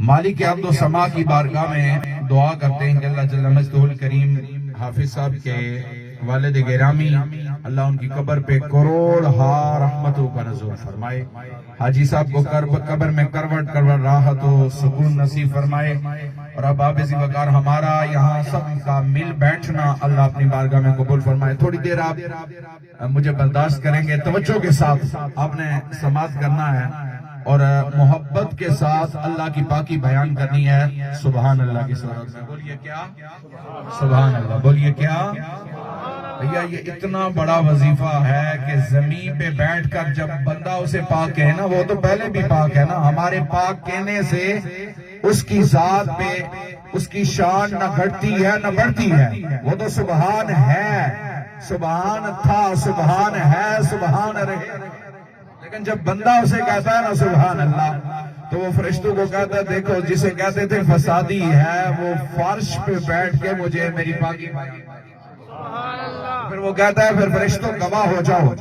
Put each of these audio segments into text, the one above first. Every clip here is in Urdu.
مالک عبد و سما کی بارگاہ میں دعا کرتے ہیں کہ اللہ جل مجدہ الکریم حافظ صاحب کے والد گرامی اللہ ان کی قبر پہ کروڑ ہا رحمتوں کا نزول فرمائے، حاجی صاحب کو قبر میں کروٹ راحت و سکون نصیب فرمائے، اور اب آپ اسی وقار ہمارا یہاں سب کا مل بیٹھنا اللہ اپنی بارگاہ میں قبول فرمائے۔ تھوڑی دیر آپ مجھے برداشت کریں گے، توجہ کے ساتھ آپ نے سماعت کرنا ہے اور محبت کے ساتھ اللہ کی پاکی بیان کرنی ہے۔ سبحان اللہ کی صورت میں بولیے کیا؟ سبحان اللہ بولیے کیا؟ بھیا یہ اتنا بڑا وظیفہ ہے کہ زمین پہ بیٹھ کر جب بندہ اسے پاک کہے نا، وہ تو پہلے بھی پاک ہے نا، ہمارے پاک کہنے سے اس کی ذات پہ اس کی شان نہ گھٹتی ہے نہ بڑھتی ہے، وہ تو سبحان ہے، سبحان تھا، سبحان ہے، سبحان رہے۔ لیکن جب بندہ اسے کہتا ہے نا سبحان اللہ، تو وہ فرشتوں کو کہتا ہے دیکھو جسے کہتے تھے فسادی ہے، وہ فرش پہ بیٹھ کے مجھے میری پاکی پھر وہ کہتا ہے پھر فرشتوں گواہ ہو جاؤ،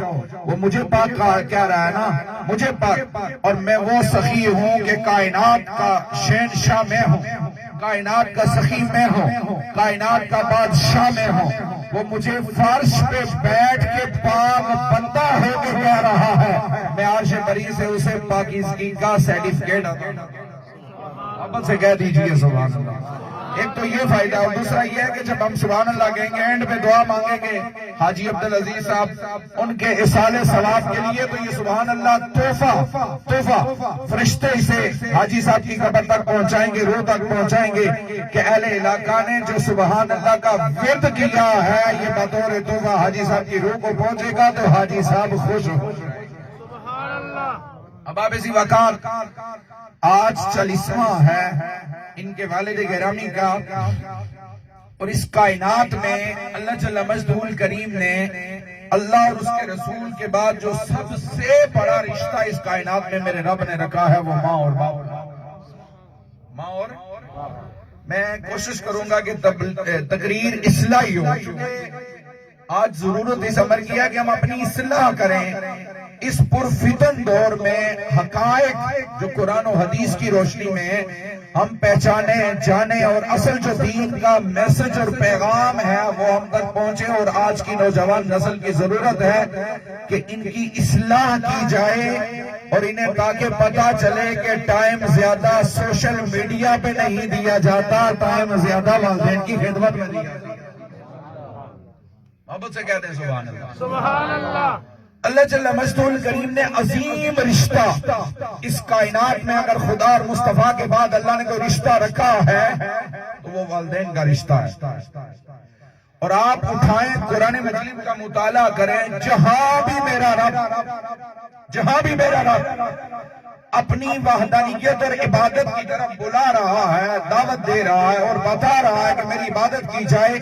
وہ مجھے پاک کہہ رہا ہے نا، مجھے پاک، اور میں وہ سخی ہوں کہ کائنات کا شہنشاہ میں ہوں، کائنات کا سخی میں ہوں، کائنات کا بادشاہ میں ہوں، وہ مجھے فرش پہ بیٹھ کے پاک بندہ ہو کے کہہ رہا ہے، میں عرش بری سے اسے پاکیزگی کا سرٹیفکیٹ محبت سے کہہ دیجئے سبحان اللہ۔ ایک تو یہ فائدہ، اور دوسرا یہ ہے کہ جب ہم سبحان اللہ کہیں گے اینڈ پہ دعا مانگیں گے حاجی عبدالعزیز صاحب ان کے اصال ثواب کے لیے، تو یہ سبحان اللہ تحفہ فرشتے اسے حاجی صاحب کی قبر تک پہنچائیں گے، روح تک پہنچائیں گے کہ اہل علاقہ نے جو سبحان اللہ کا ورد کیا ہے یہ بطور تحفہ حاجی صاحب کی روح کو پہنچے گا تو حاجی صاحب خوش ہو۔ اب آپ اسی وقار آج 40واں ہے ان کے والد گرامی کا، اور اس کائنات میں اللہ جل مجدہ الکریم نے اللہ اور اس کے رسول کے بعد جو سب سے بڑا رشتہ اس کائنات میں میرے رب نے رکھا ہے وہ ماں اور باپ۔ ماں اور میں کوشش کروں گا کہ تقریر اصلاحی ہو، آج ضرورت اس امر کی ہے کہ ہم اپنی اصلاح کریں اس پرفتن دور میں، حقائق جو قرآن و حدیث کی روشنی میں ہم پہچانے جانے، اور اصل جو دین کا میسج اور پیغام ہے وہ ہم تک پہنچے، اور آج کی نوجوان نسل کی ضرورت ہے کہ ان کی اصلاح کی جائے، اور انہیں تاکہ پتہ چلے کہ ٹائم زیادہ سوشل میڈیا پہ نہیں دیا جاتا، ٹائم زیادہ والدین کی خدمت میں دیا جاتا۔ محبت سے کہتے ہیں سبحان اللہ۔ سبحان اللہ۔ اللہ جل مجدہ الکریم نے عظیم رشتہ اس کائنات میں، اگر خدا اور مصطفیٰ کے بعد اللہ نے کوئی رشتہ رکھا ہے تو وہ والدین کا رشتہ ہے۔ اور آپ اٹھائیں قرآن مجید کا مطالعہ کریں، جہاں بھی میرا رب اپنی وحدانیت اور عبادت کی طرف بلا رہا ہے، دعوت دے رہا ہے اور بتا رہا ہے کہ میری عبادت کی جائے،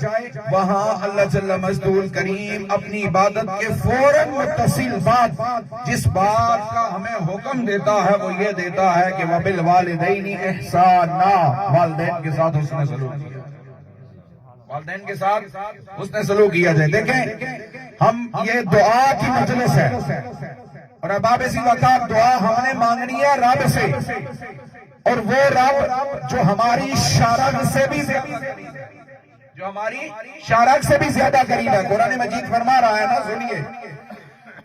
وہاں اللہ جل مجدہ الکریم اپنی عبادت کے فوراً متصل بات جس بات کا ہمیں حکم دیتا ہے وہ یہ دیتا ہے کہ وَبِالْوَالِدَيْنِ إِحْسَانًا، والدین کے ساتھ حسن سلوک کیا جائے، والدین کے ساتھ حسن سلوک کیا جائے۔ دیکھیں ہم یہ دعا کی مجلس ہے، اور اب آپ اسی وقت دعا ہم نے مانگنی ہے رب سے، اور وہ رب جو ہماری شارک سے بھی زیادہ قریب ہے۔ قرآن مجید فرما رہا ہے نا، سنیے،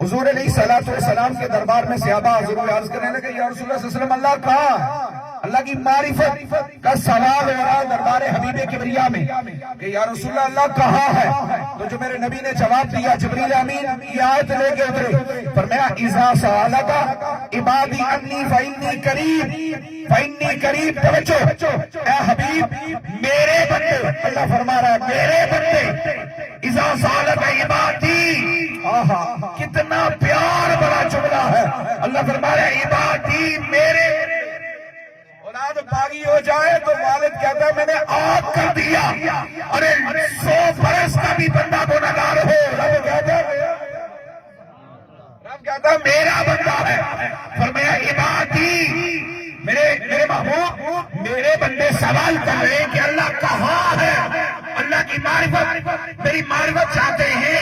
حضور علیہ الصلوۃ والسلام کے دربار میں صحابہ حضور عرض کرنے لگے یا رسول اللہ صلی اللہ علیہ وسلم اللہ کہاں؟ اللہ کی معرفت کا سوال ہو رہا دربار حبیب کبریا میں کہ یا رسول اللہ کہاں ہے؟ تو جو میرے نبی نے جواب دیا، جبریل امین یہ آیت لے کے اترے، فرمایا اذا سألک عبادی انی فإنی قریب، توجہ اے حبیب میرے بندے، اللہ فرما رہا ہے میرے بندے، اذا سألک عبادی، آہا کتنا پیار بڑا جملہ ہے، اللہ فرما رہا ہے عبادی میرے، اولاد باغی ہو جائے تو والد کہتا ہے میں نے آگ کر دیا، ارے 100 برس کا بھی بندہ گنہگار ہو، رب کہتا ہے میرا بندہ ہے، فرمایا عبادی میرے محبوب میرے بندے سوال کر رہے ہیں کہ اللہ کہاں ہے، اللہ کی معرفت، میری معرفت چاہتے ہیں،